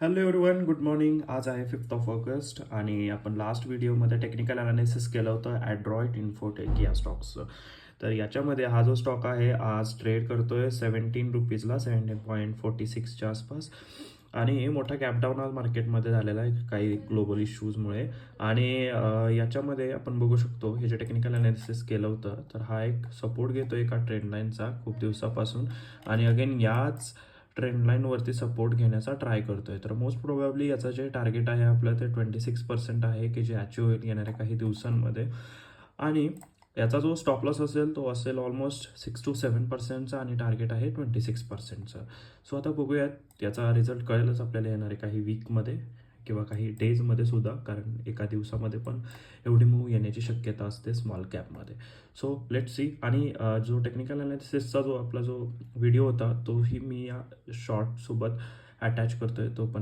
Hello everyone, good morning. आज आहे 5 August आणि आपण लास्ट व्हिडिओमध्ये टेक्निकल अनालिसिस केलं होतं अँड्रॉइड इन्फोटेक या स्टॉक्सचं. तर याच्यामध्ये हा जो स्टॉक आहे आज ट्रेड करतोय 17 रुपीजला, 17.46च्या आसपास. आणि मोठा गॅपडाऊन आज मार्केटमध्ये झालेला आहे काही ग्लोबल इश्यूजमुळे. आणि याच्यामध्ये आपण बघू शकतो हे जे टेक्निकल अनालिसिस केलं होतं तर हा एक सपोर्ट घेतो एका ट्रेंड लाईनचा खूप दिवसापासून. आणि अगेन याच ट्रेंड लाईनवरती सपोर्ट घेण्याचा ट्राय करतोय. तर मोस्ट प्रोबॅबली याचं जे टार्गेट आहे आपलं ते 26% आहे की जे अचीव होईल येणाऱ्या काही दिवसांमध्ये. आणि याचा जो स्टॉप लॉस असेल तो असेल ऑलमोस्ट 6 to 7%चा आणि टार्गेट आहे 26%चं. सो आता बघूयात याचा रिझल्ट कळेलच आपल्याला येणारे काही वीकमध्ये किंवा काही डेजमध्ये सुद्धा, कारण एका दिवसामध्ये पण एवढी मूव येण्याची शक्यता असते स्मॉल कॅपमध्ये. So let see. आणि जो टेक्निकल अनालिसिसचा जो आपला जो व्हिडिओ होता तोही मी या शॉर्टसोबत अटॅच करतोय, तो पण